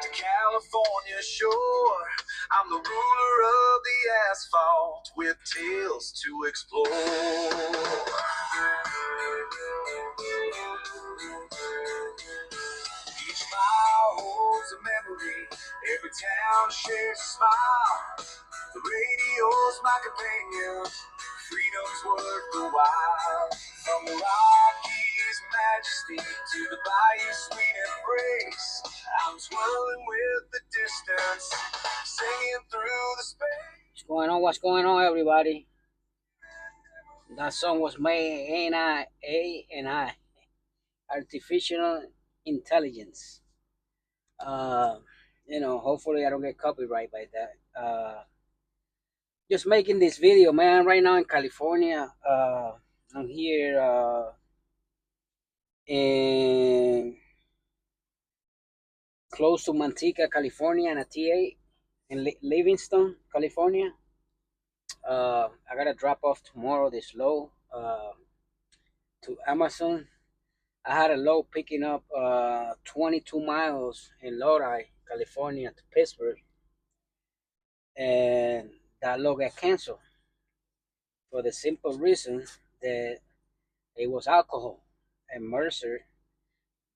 to California shore. I'm the ruler of the asphalt with tales to explore. Each mile holds a memory, every town shares a smile. The radio's my companion, freedom's worth the while. From the Rockies' majesty to the bayou's sweet embrace, I'm swirling with the distance, singing through the space. What's going on? What's going on, everybody? That song was made AI, artificial intelligence. Uh, hopefully I don't get copyright by that. Just making this video, man. Right now in California, I'm here in close to Manteca, California, and a TA in Livingston, California. I gotta drop off tomorrow this load to Amazon. I had a load picking up 22 miles in Lodi, California to Pittsburgh, and that load got canceled for the simple reason that it was alcohol, and Mercer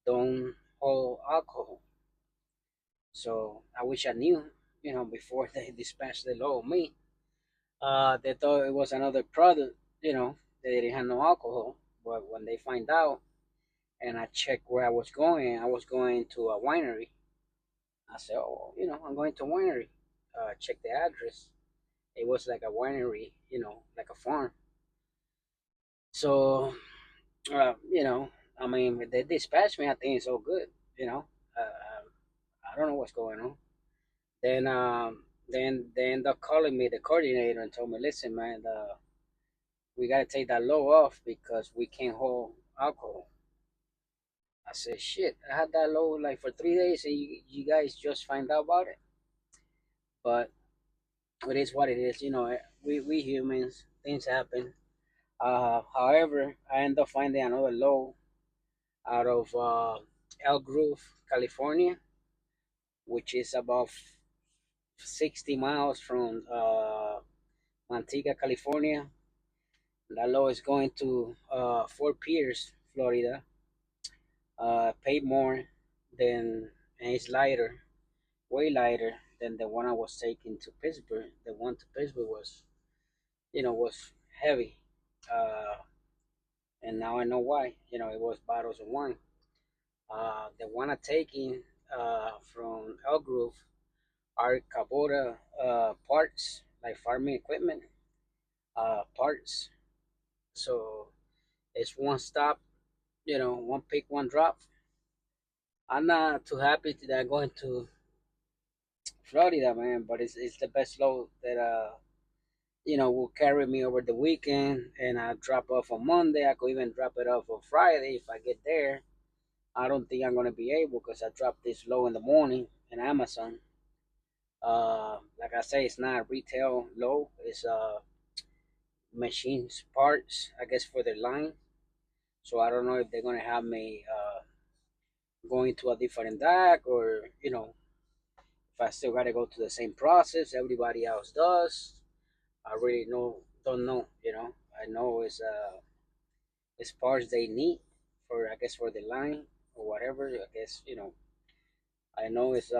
don't hold alcohol. So I wish I knew, before they dispatched the load on me. They thought it was another product, they didn't have no alcohol. But when they find out, and I checked where I was going to a winery. I said, oh, I'm going to a winery. Check the address. It was like a winery, like a farm. So, I mean, they dispatched me. I think it's all good, I don't know what's going on. Then, they end up calling me, the coordinator, and told me, listen, man, we got to take that low off because we can't hold alcohol. I said, shit, I had that low like for 3 days and you guys just find out about it. But it is what it is. We humans, things happen. However, I end up finding another low out of Elk Grove, California, which is about 60 miles from Manteca, California. That low is going to Fort Pierce, Florida. Paid more than, and it's lighter, way lighter than the one I was taking to Pittsburgh. The one to Pittsburgh was heavy, and now I know why. It was bottles of wine. The one I taking from Elk Grove are Kubota parts, like farming equipment parts. So it's one stop, one pick, one drop. I'm not too happy that I'm going to Florida, man, but it's the best load that will carry me over the weekend, and I drop off on Monday. I could even drop it off on Friday if I get there. I don't think I'm gonna be able because I dropped this low in the morning in Amazon. Like I say, it's not retail low. It's machines parts, I guess, for their line. So I don't know if they're gonna have me going to a different dock, or if I still gotta go to the same process everybody else does. I really don't know. I know it's parts they need for, I guess, for the line or whatever. I guess I know it's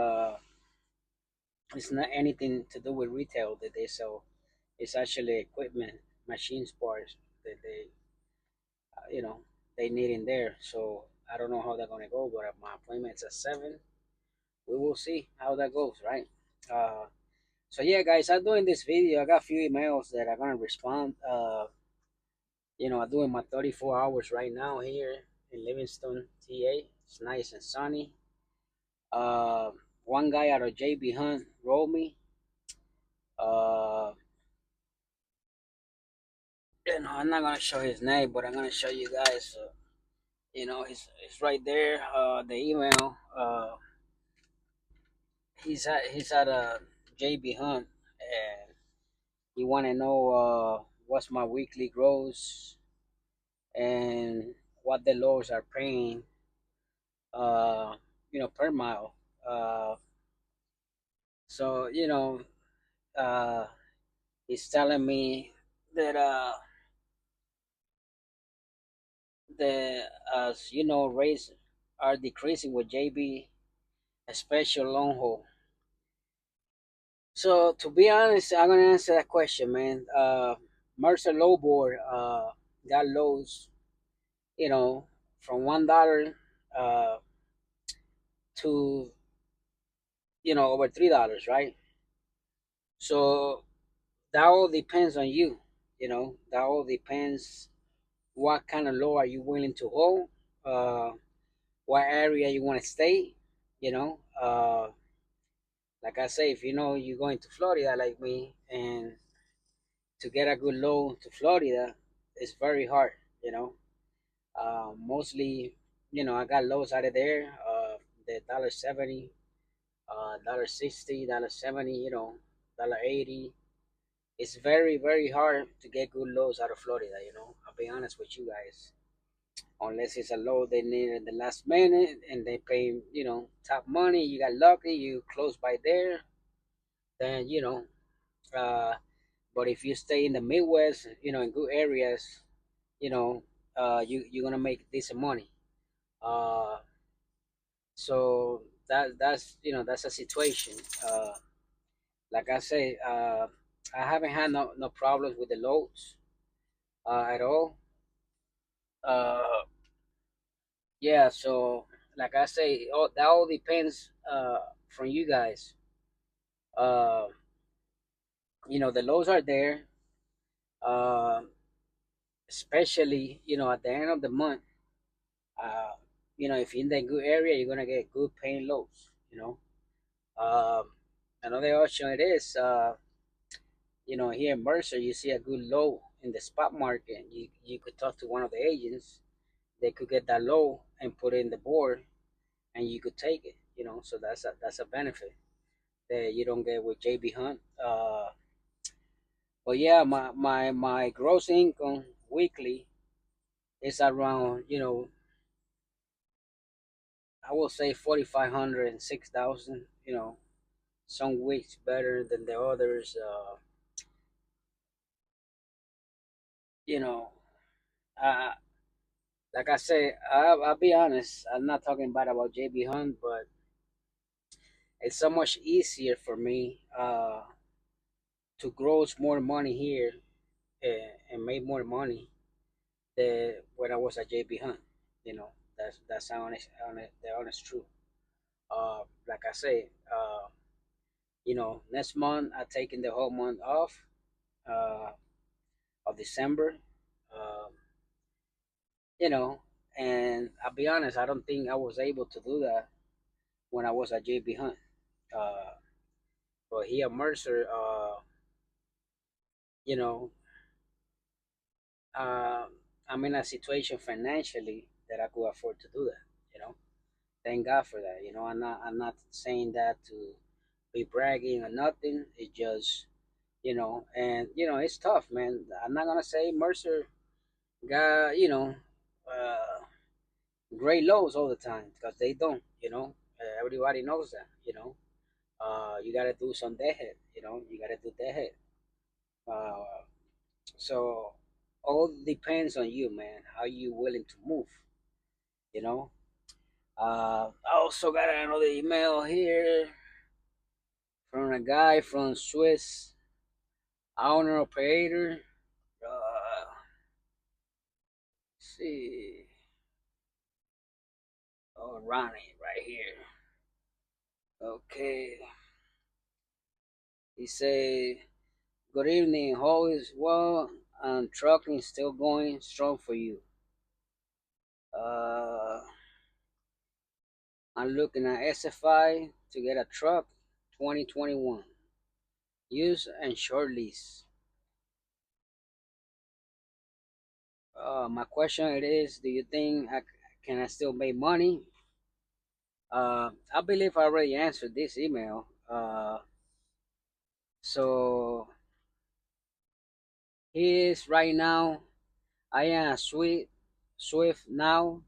not anything to do with retail that they sell. It's actually equipment, machines parts that you know they need in there. So I don't know how they're gonna go, but my appointment's at 7. We will see how that goes, right? Uh, so yeah, guys, I'm doing this video. I got a few emails that I'm gonna respond. I'm doing my 34 hours right now here in Livingston, TA. It's nice and sunny. Uh, One guy out of JB Hunt wrote me. Uh, I'm not gonna show his name, but I'm gonna show you guys. It's right there. The email. He's at a JB Hunt, and he want to know what's my weekly gross and what the lords are paying. Per mile. So uh, he's telling me that the rates are decreasing with JB, a special long haul. So to be honest, I'm gonna answer that question, man. Mercer lowboard got lows, you know, from $1 to over $3, right? So that all depends on you. That all depends what kind of load are you willing to hold, uh, what area you want to stay. You know, like I say, if you're going to Florida like me, and to get a good load to Florida, it's very hard. Mostly, I got loads out of there. The $1.70, $1.60, $1.70, $1.80. It's very, very hard to get good loads out of Florida. I'll be honest with you guys. Unless it's a load they need at the last minute and they pay, top money. You got lucky, you close by there, then Uh, but if you stay in the Midwest, in good areas, you know, you're gonna make decent money. Uh, so that's a situation. Like I say, I haven't had no problems with the loads at all. Uh, yeah, so like I say, that all depends from you guys. Uh, the loads are there, uh, especially at the end of the month. Uh, if you're in that good area, you're gonna get good paying loads. Um, Another option it is, here in Mercer, you see a good low in the spot market. You could talk to one of the agents. They could get that low and put it in the board, and you could take it. So that's a benefit that you don't get with JB Hunt. But yeah, my gross income weekly is around, I will say 4,500 and 6,000. Some weeks better than the others. You know, uh, like I say, I'll be honest. I'm not talking bad about JB Hunt, but it's so much easier for me to gross more money here and make more money than when I was at JB Hunt. That's the honest truth. Like I say, next month I taking the whole month off uh, of December. Um, you know, and I'll be honest, I don't think I was able to do that when I was at JB Hunt. Uh, but here at Mercer, you know, uh, I'm in a situation financially that I could afford to do that. Thank God for that. I'm not saying that to be bragging or nothing. It just, and it's tough, man. I'm not gonna say Mercer got, great lows all the time because they don't. Everybody knows that. You gotta do some deadhead. You gotta do deadhead. Uh, so all depends on you, man. How you willing to move? You know. I also got another email here from a guy from Swiss owner operator. See, oh Ronnie right here. Okay, he say, "Good evening. How is well and trucking still going strong for you?" Uh, I'm looking at SFI to get a truck 2021. Use and short lease. My question it is, do you think can I still make money? I believe I already answered this email. So he is right now. I am a Swift now,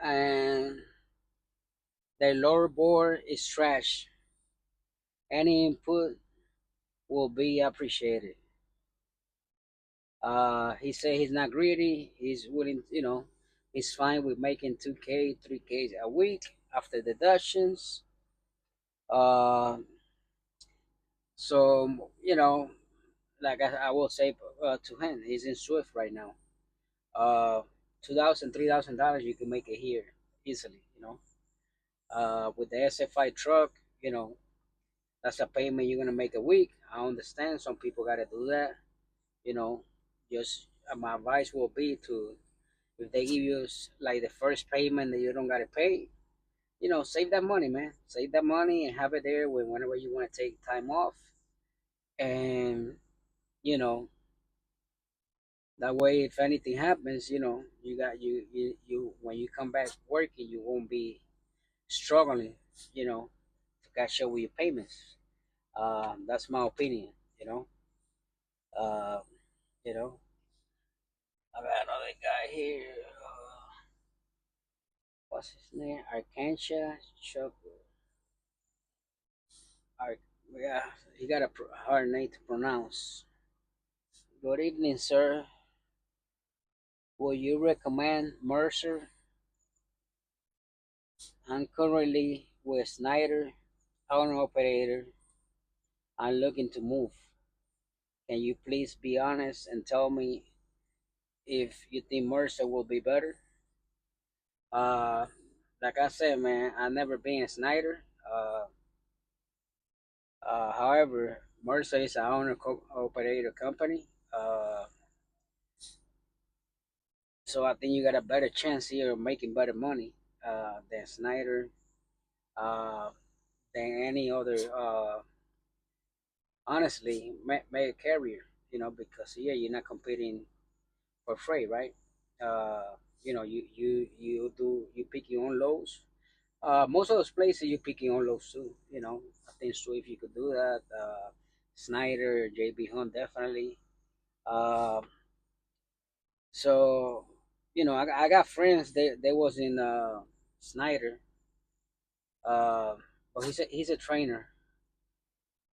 and the lower board is trash. Any input will be appreciated. He said he's not greedy. He's willing, he's fine with making 2K, 3K a week after deductions. Uh, so, like I will say to him, he's in Swift right now. Uh, $2,000, $3,000, you can make it here easily, with the SFI truck, you know, that's a payment you're gonna make a week. I understand some people gotta do that, you know. Just my advice will be to, if they give you like the first payment that you don't gotta pay, save that money, man. Save that money and have it there whenever you want to take time off, and you know that way if anything happens, you got you when you come back working, you won't be struggling, you know, to catch up with your payments. That's my opinion, you know. Uh, you know, I got another guy here. What's his name? Arkansas Chuck. Ar- yeah, he got a hard name to pronounce. Good evening, sir. Would you recommend Mercer? I'm currently with Snyder, owner operator. I'm looking to move. Can you please be honest and tell me if you think Mercer will be better? Uh, like I said, man, I never been a Snyder. However, Mercer is a owner operator company. So I think you got a better chance here of making better money than Snyder, uh, than any other. Honestly, mega carrier. Because yeah, you're not competing for free, right? You pick your own loads. Most of those places you pick your own loads too. I think Swift you could do that. Snyder, JB Hunt definitely. Uh, so I got friends. They was in Snyder, uh, but he's a trainer.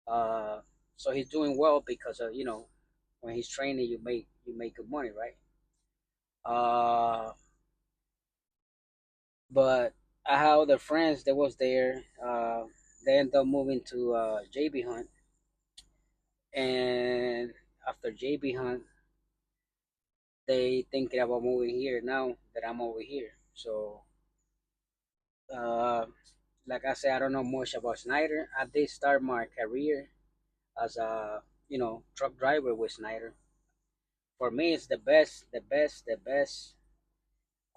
Uh, so he's doing well because when he's training, you make good money, right? Uh, but I had other friends that was there. They ended up moving to JB Hunt, and after JB Hunt, they thinking about moving here now that I'm over here. So, uh, like I said, I don't know much about Snyder. I did start my career as a truck driver with Snyder. For me, it's the best, the best, the best.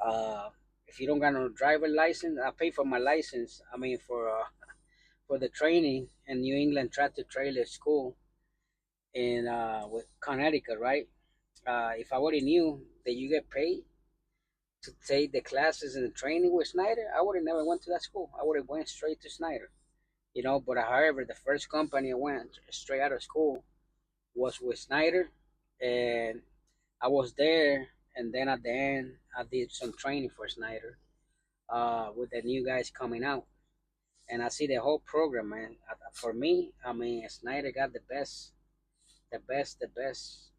Uh, if you don't got no driver license, I pay for my license. I mean, for the training in New England Tractor Trailer School in with Connecticut, right? If I already knew that you get paid to take the classes and the training with Snyder, I would have never went to that school. I would have went straight to Snyder, But however, the first company I went straight out of school was with Snyder, and I was there. And then at the end, I did some training for Snyder with the new guys coming out. And I see the whole program, man. For me, I mean, Snyder got the best, the best, the best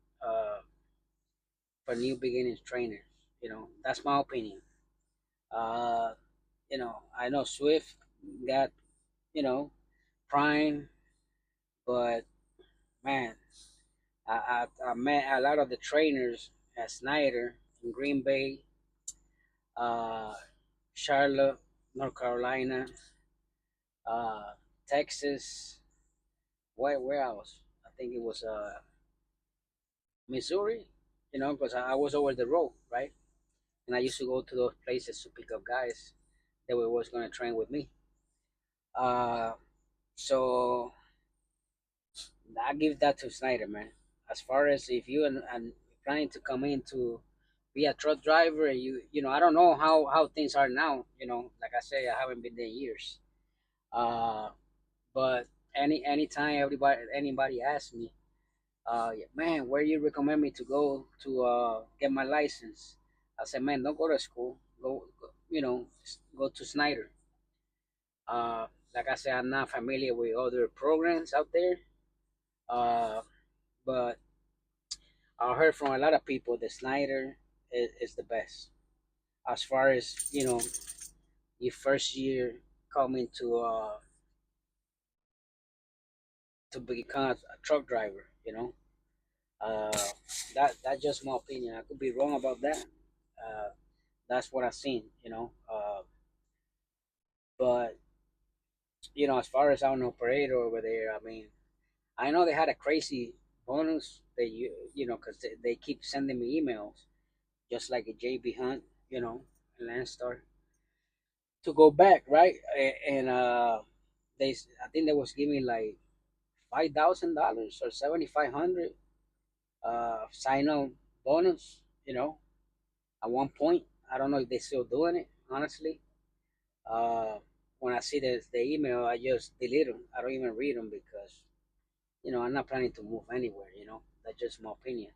for new beginnings trainers. That's my opinion. Uh, I know Swift got, you know, Prime, but man, I met a lot of the trainers at Snyder in Green Bay, uh, Charlotte, North Carolina, uh, Texas. Where else? I think it was Missouri. Because I was over the road, right? And I used to go to those places to pick up guys that were was going to train with me. Uh, so I give that to Snyder, man. As far as if you and planning to come in to be a truck driver, and I don't know how things are now. Like I say, I haven't been there in years. Uh, but anytime anybody asks me, yeah, man, where you recommend me to go to get my license? I said, man, don't go to school. Go to Snyder. Uh, Like I said, I'm not familiar with other programs out there. Uh, but I heard from a lot of people that Snyder is the best as far as your first year coming to become a truck driver. Uh, that's just my opinion. I could be wrong about that. Uh, that's what I've seen. But as far as I'm an operator over there, I mean, I know they had a crazy bonus that because they keep sending me emails, just like a JB Hunt, Landstar, to go back, right? And I think they was giving like $5,000 or 7,500 sign on bonus. At one point, I don't know if they're still doing it. Honestly, uh, when I see the email, I just delete them. I don't even read them because I'm not planning to move anywhere. That's just my opinion.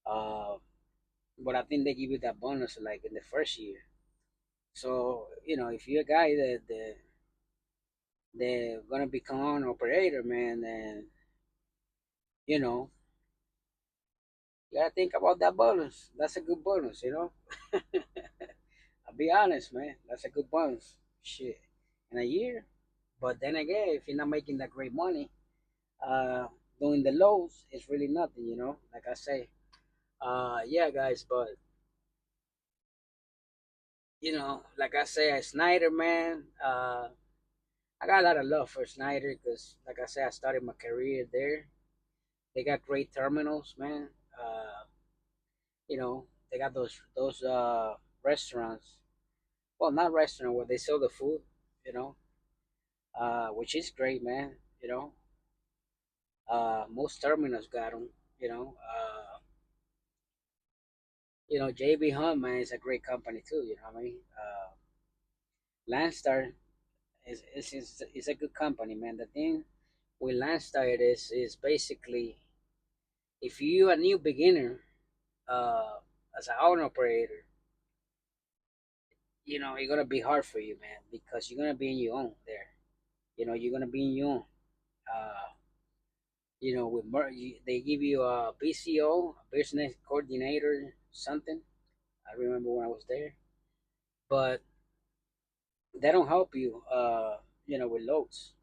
Uh, but I think they give you that bonus like in the first year. So if you're a guy that they're gonna become an operator, man, then you know you gotta think about that bonus. That's a good bonus. I'll be honest, man. That's a good bonus. Shit, in a year. But then again, if you're not making that great money, uh, doing the lows, it's really nothing. Like I say, yeah, guys. But like I say, Snyder, man. I got a lot of love for Snyder because, like I said, I started my career there. They got great terminals, man. They got those restaurants. Well, not restaurant where they sell the food. You know, which is great, man. Most terminals got them. You know, uh, JB Hunt, man, is a great company too. You know what I mean? Landstar is a good company, man. The thing with Landstar is basically if you a new beginner uh, as an owner operator, it's gonna be hard for you, man, because you're gonna be in your own there. You're gonna be in your own. Uh, they give you a BCO, business coordinator, something. I remember when I was there, but they don't help you, with loads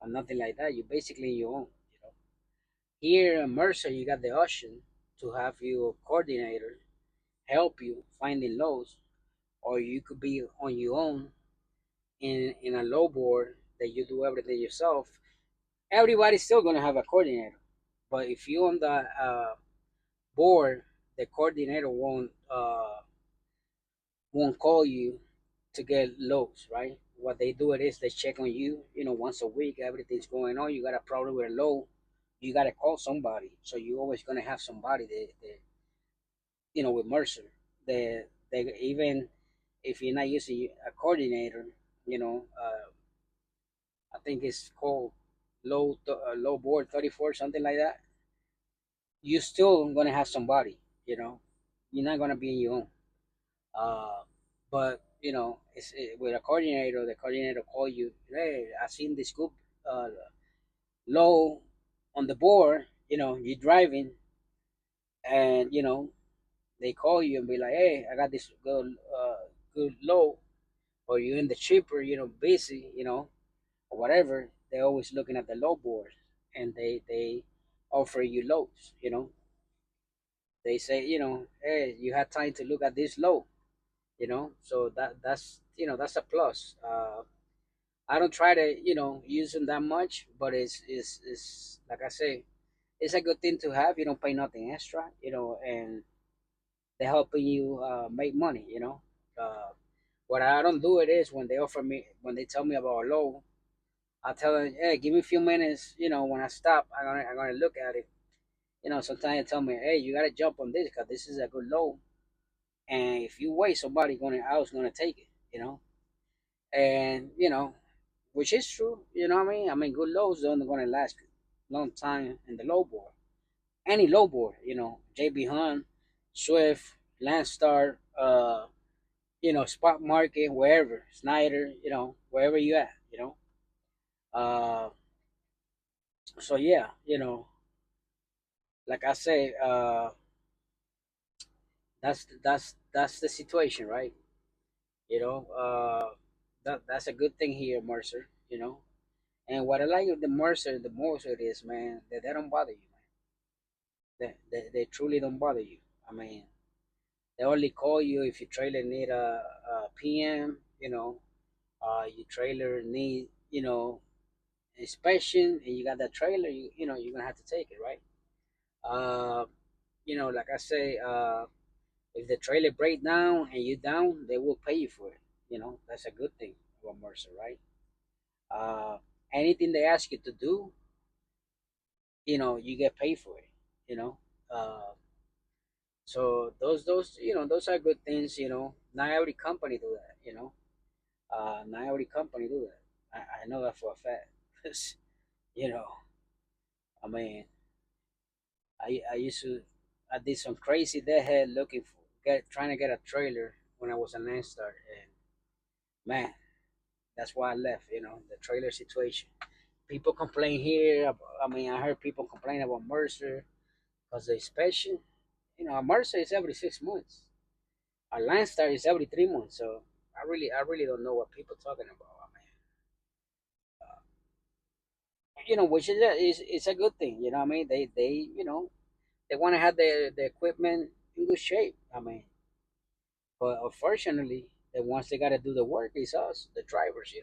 or nothing like that. You're basically in your own. Here in Mercer, you got the option to have your coordinator help you finding loads, or you could be on your own in a low board that you do everything yourself. Everybody's still gonna have a coordinator, but if you on the board, the coordinator won't call you to get loads, right? What they do it is they check on you, once a week. Everything's going on. You got a problem with a load, you gotta call somebody. So you always gonna have somebody with Mercer. They even if you're not using a coordinator, I think it's called low board 34, something like that. You still gonna have somebody. You're not gonna be in your own. But with a coordinator, the coordinator call you. Hey, I seen this group uh, low on the board. You're driving, and they call you and be like, hey, I got this good low, or you in the cheaper, busy, or whatever. They're always looking at the low board, and they offer you lows. They say, hey, you had time to look at this low. So that's a plus. I don't try to use them that much, but it's like I say, it's a good thing to have. You don't pay nothing extra, and they're helping you make money. What I don't do it is when they tell me about a low, I tell them, hey, give me a few minutes. When I stop, I'm gonna look at it. Sometimes they tell me, hey, you gotta jump on this because this is a good low, and if you wait, somebody gonna else gonna take it. And which is true. You know what I mean? I mean, good lows are only gonna last long time in the low board. Any low board, JB Hunt, Swift, Landstar, Spot Market, wherever, Snyder, wherever you at. Uh, so yeah, like I say, that's the situation, right? You know, that's a good thing here, Mercer. And what I like of the Mercer the most it is, man, that they don't bother you, man. They truly don't bother you. I mean, they only call you if your trailer need a PM. Your trailer need inspection, and you got that trailer. You're gonna have to take it, right? Uh, like I say, if the trailer break down and you down, they will pay you for it. That's a good thing about Mercer, right? Uh, Anything they ask you to do, you get paid for it. You know, uh, so those are good things. Not every company do that. Not every company do that. I know that for a fact. 'Cause, you know, I mean, I used to I did some crazy deadhead looking for get trying to get a trailer when I was an Landstar, and man, that's why I left. The trailer situation. People complain here. I mean, I heard people complain about Mercer because the inspection. A Mercer is every 6 months. A Landstar is every 3 months. So I really don't know what people talking about. I mean, which is a good thing. You know what I mean? They want to have the equipment in good shape. I mean, but unfortunately, the ones that got to do the work is us, the drivers.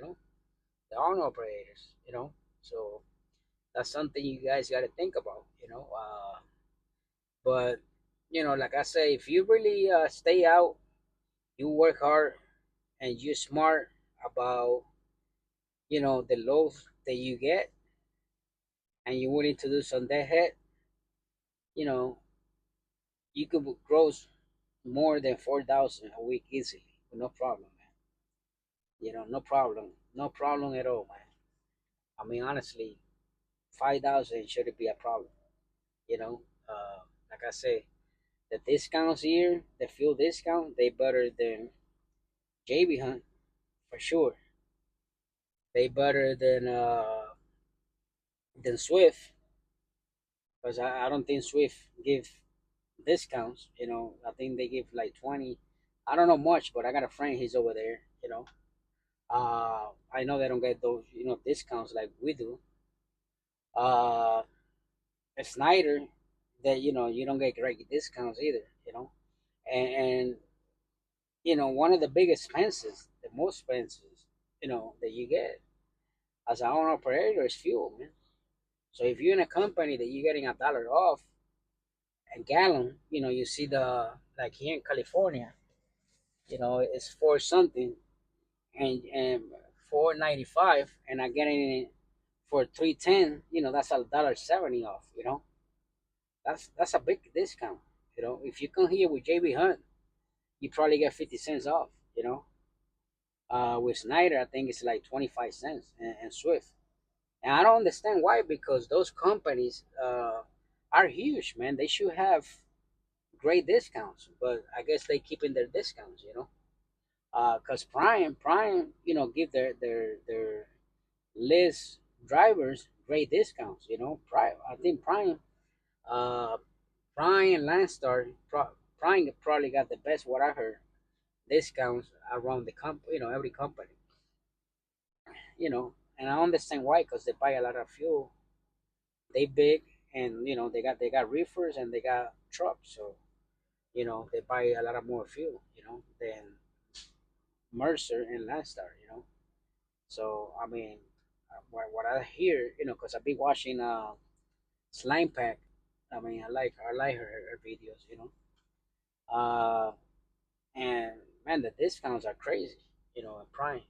The owner operators. So that's something you guys got to think about. But like I say, if you really stay out, you work hard, and you're smart about the loads that you get, and you're willing to do some deadhead, you know, you could gross more than 4,000 a week easily, no problem, man. No problem, no problem at all, man. I mean, honestly, 5,000 shouldn't be a problem. You know, like I say, the discounts here, the fuel discount, they better than JB Hunt for sure. They better than Swift, because I don't think Swift give discounts. I think they give like 20. I don't know much, but I got a friend. He's over there. I know they don't get those discounts like we do. Uh, Snyder, that you don't get great discounts either. And one of the big expenses, the most expenses, that you get as an owner operator is fuel, man. So if you're in a company that you're getting $1 off a gallon, you see the like here in California, it's for something and 4.95, and I'm getting it for 3.10. That's $1.70 off. That's a big discount. If you come here with JB Hunt, you probably get 50 cents off. With Snyder, I think it's like 25 cents, and Swift. And I don't understand why, because those companies are huge, man. They should have great discounts, but I guess they keeping their discounts. Because Prime, give their list drivers great discounts. Prime, I think uh, Prime and Landstar, Prime probably got the best. What I heard, discounts around the every company. And I understand why, because they buy a lot of fuel. They big, and they got reefers and they got trucks, so they buy a lot of more fuel, than Mercer and Landstar. So I mean, what I hear, because I've been watching Slime Pack. I mean, I like her videos, uh, and man, the discounts are crazy, at Prime.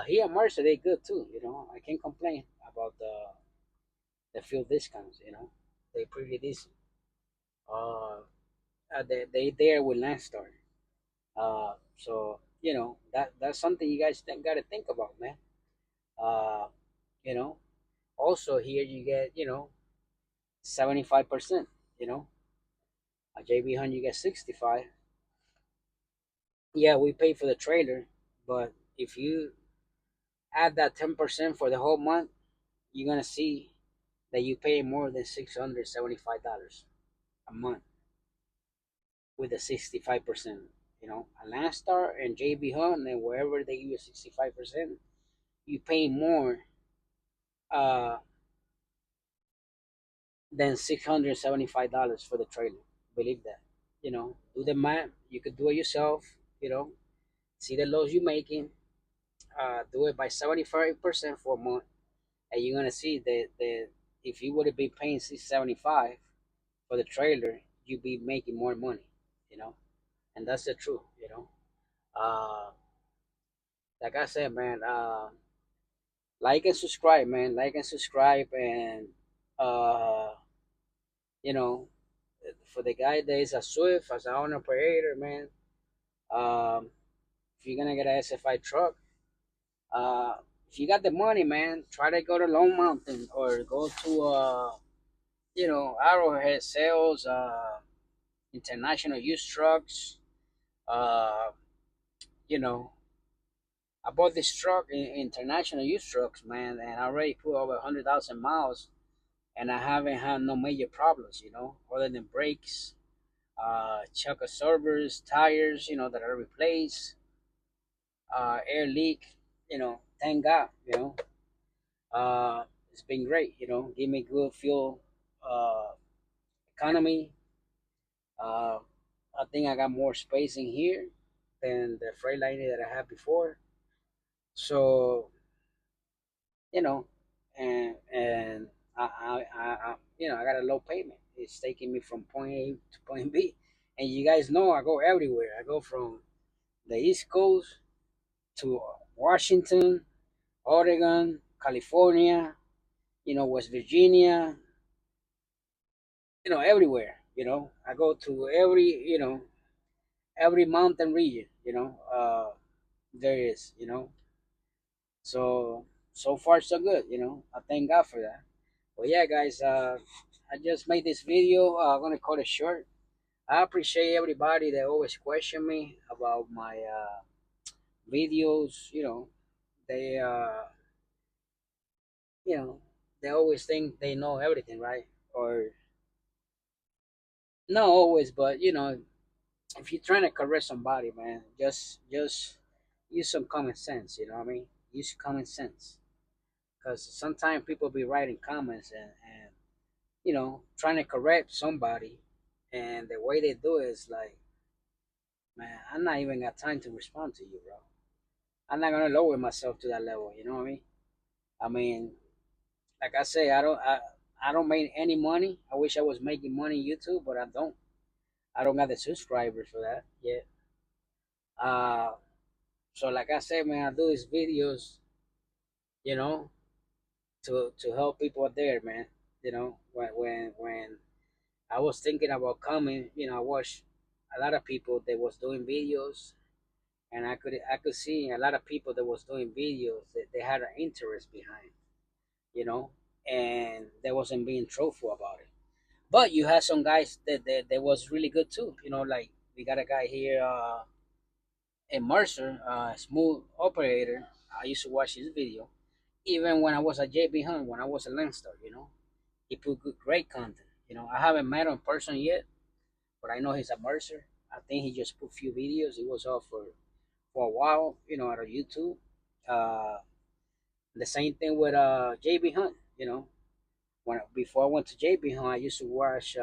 Here at Mercer, they good too, I can't complain about the fuel discounts, they pretty decent. Uh, they there with Landstar. So that's something you guys got to think about, man. Uh, you know, Also here you get 75%. You know, a JB Hunt you get 65. Yeah, we pay for the trailer, but if you Add that 10% for the whole month, you're gonna see that you pay more than $675 a month with the 65%. You know, a Landstar and JB Hunt and wherever they give you 65%, you pay more uh, than $675 for the trailer. Believe that. You know, do the math. You could do it yourself. You know, see the loss you're making. Do it by 75% for a month, and you're gonna see that if you would have been paying 675 for the trailer, you'd be making more money. You know, and that's the truth. You know, uh, like I said, man. Like and subscribe, man. Like and subscribe, and uh, you know, for the guy that is a Swift as an owner operator, man. Um, if you're gonna get a SFI truck, uh, if you got the money, man, try to go to Lone Mountain or go to Arrowhead Sales, International Used Trucks. Uh, you know, I bought this truck in International Used Trucks, man, and I already put over 100,000 miles, and I haven't had no major problems, other than brakes, chuck absorbers, tires, that are replaced, air leak, thank God, it's been great, give me good fuel uh, economy. Uh, I think I got more space in here than the Freightliner that I had before. So, you know, and I got a low payment. It's taking me from point A to point B. And you guys know I go everywhere. I go from the East Coast to Washington, Oregon, California, West Virginia, everywhere. I go to every mountain region, there is, So so far so good, I thank God for that. But yeah, guys, I just made this video. I'm gonna cut it short. I appreciate everybody that always question me about my videos. They you know they always think they know everything, right? Or not always, but if you're trying to correct somebody, man, just use some common sense. You know what I mean? Use common sense, because sometimes people be writing comments and trying to correct somebody, and the way they do it is like, man, I'm not even got time to respond to you, bro. I'm not gonna lower myself to that level. You know what I mean? I mean, like I say, I don't make any money. I wish I was making money on YouTube, but I don't. I don't got the subscribers for that yet. Uh, so like I said, man, I do these videos, you know, to help people out there, man. When I was thinking about coming, I watched a lot of people that was doing videos, and I could see a lot of people that was doing videos that they had an interest behind, you know, and they wasn't being truthful about it. But you had some guys that was really good too, like we got a guy here in Mercer, smooth operator. I used to watch his video even when I was at JB Hunt, when I was a Landstar, he put great content. I haven't met him in person yet, but I know he's a Mercer. I think he just put few videos. He was off for a while, out of YouTube. Uh, the same thing with JB Hunt. When before I went to JB Hunt, I used to watch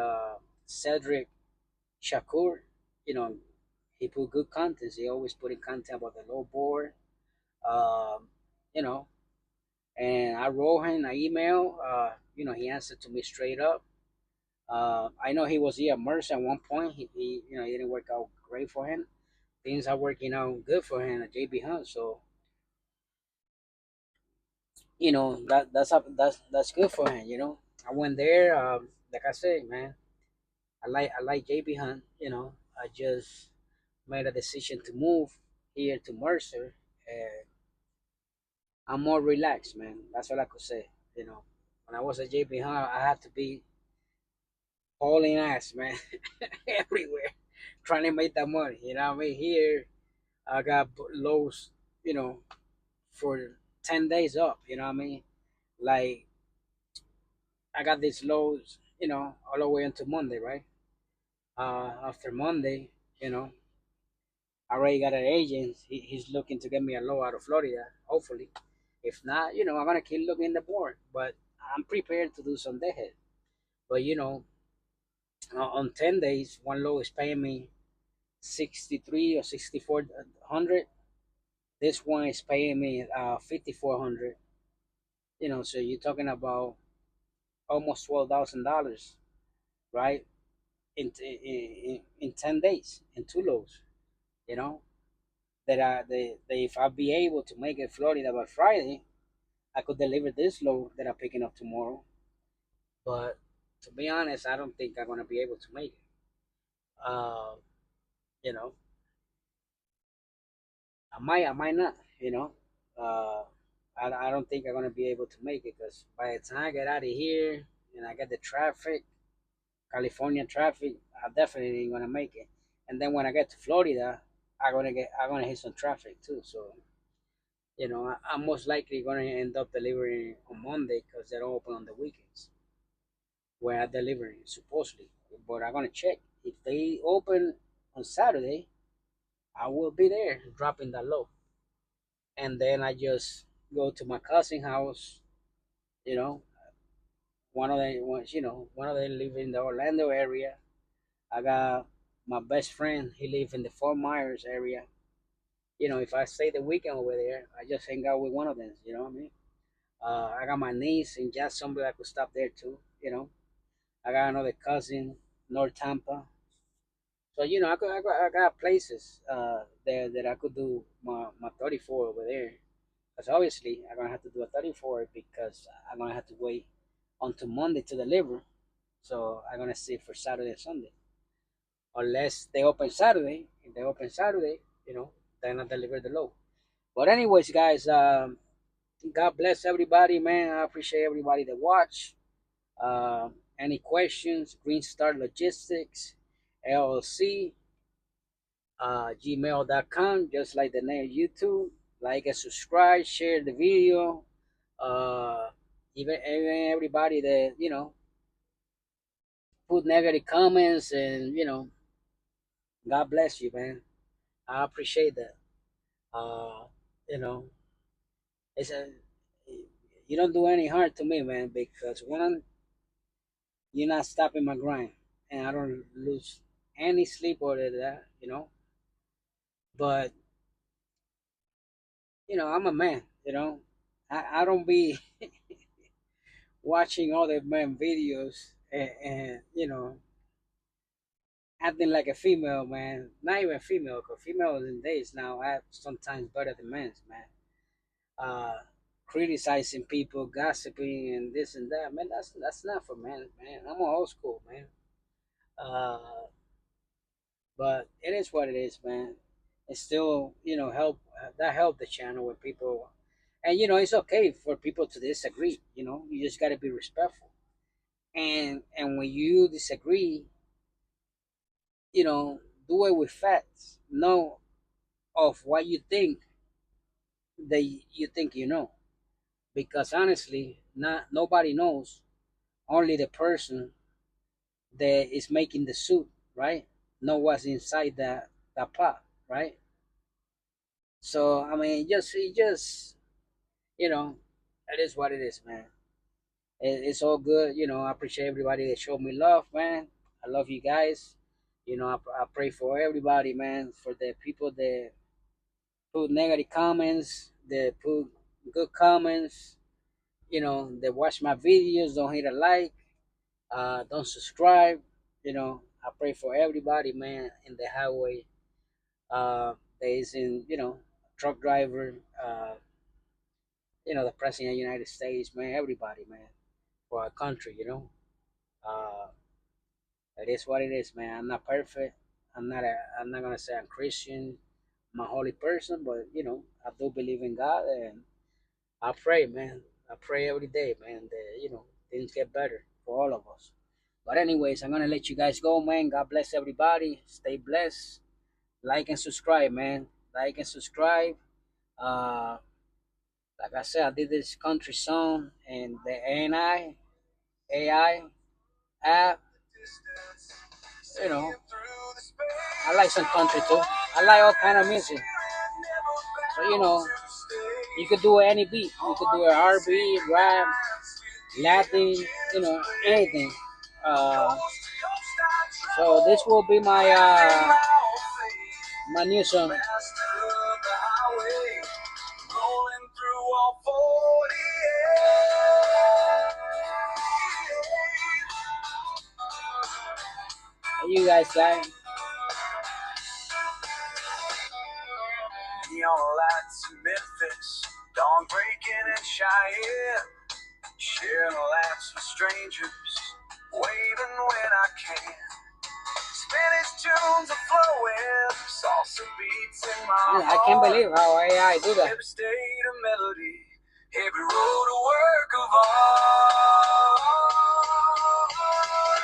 Cedric Shakur. You know, he put good content. He always putting content about the low board. Um, you know, and I wrote him an email. He answered to me straight up. I know he was here at Mercer at one point. He didn't work out great for him. Things are working out good for him at JB Hunt. So that's good for him. I went there. Like I said, man, I like JB Hunt. I just made a decision to move here to Mercer, and I'm more relaxed, man. That's all I could say. When I was at JB Hunt, I had to be hauling ass, man, everywhere, trying to make that money. You know what I mean? Here, I got lows, you know, for 10 days up. You know what I mean? Like I got these loads, all the way into Monday, right? After Monday, you know, I already got an agent. He's looking to get me a load out of Florida, hopefully. If not, I'm gonna keep looking the board. But I'm prepared to do some deadhead. But on 10 days, one load is paying me 63 or 6400. This one is paying me 5400. So you're talking about almost $12,000, right? In 10 days, in two loads. You know that if I be able to make it Florida by Friday, I could deliver this load that I'm picking up tomorrow. But to be honest, I don't think I'm gonna be able to make it. Uh, you know, I might not. Uh, I don't think I'm gonna be able to make it because by the time I get out of here and I get the traffic, California traffic, I definitely ain't gonna make it. And then when I get to Florida, I'm gonna hit some traffic too. So I'm most likely gonna end up delivering on Monday because they don't open on the weekends where I delivering supposedly. But I'm gonna check if they open on Saturday. I will be there dropping that load, and then I just go to my cousin house. You know, one of them live in the Orlando area. I got my best friend. He live in the Fort Myers area. If I stay the weekend over there, I just hang out with one of them. You know what I mean? I got my niece in Jacksonville. I could stop there too. I got another cousin, North Tampa. So I got places there that I could do my 34 over there. Because obviously I'm gonna have to do a 34 because I'm gonna have to wait until Monday to deliver. So I'm gonna see for Saturday and Sunday, unless they open Saturday. If they open Saturday, then I deliver the load. But anyways, guys, God bless everybody, man. I appreciate everybody that watch. Uh, any questions? Green Star Logistics, LLC, gmail.com, just like the name YouTube. Like and subscribe, share the video. Uh, even everybody that, put negative comments and, God bless you, man. I appreciate that. Uh, you know, it's a, you don't do any harm to me, man, because one, you're not stopping my grind, and I don't lose any sleep over that. But I'm a man. I don't be watching other men videos and acting like a female, man. Not even female, because females in days now act sometimes better than men's, man. Uh, Criticizing people, gossiping, and this and that, man. That's not for men, man. I'm old school, man. Uh, but it is what it is, man. It's still, help that help the channel with people, and it's okay for people to disagree. You just got to be respectful, and when you disagree, you know, do it with facts. Know of what you think that you think because honestly, not nobody knows. Only the person that is making the suit, right? Know what's inside that pot, right? So I mean, it just you know, it is what it is, man. It's all good. I appreciate everybody that showed me love, man. I love you guys. I pray for everybody, man. For the people that put negative comments, that put good comments, that watch my videos, don't hit a like, don't subscribe. I pray for everybody, man, in the highway. That is in, truck driver, the president of the United States, man, everybody, man, for our country, Uh, it is what it is, man. I'm not perfect. I'm not gonna say I'm Christian. I'm a holy person, but I do believe in God, and I pray, man. I pray every day, man, that things get better for all of us. But anyways, I'm gonna let you guys go, man. God bless everybody. Stay blessed. Like and subscribe, man. Like and subscribe. Uh, Like I said, I did this country song and the AI app. You know, I like some country too. I like all kind of music. So you could do any beat. You could do an R&B, rap, Latin, anything. Uh, so this will be my new song. You guys like? Neon lights in Memphis, dawn breaking in Cheyenne, sharing laughs with strangers, waving when I can. Spanish tunes are flowing, salsa beats in my heart. I can't believe how AI do that. Every state a melody, every road a work of art.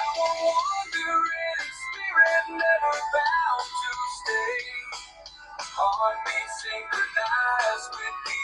I'm a wandering spirit, never bound to stay. Heartbeat synchronized with the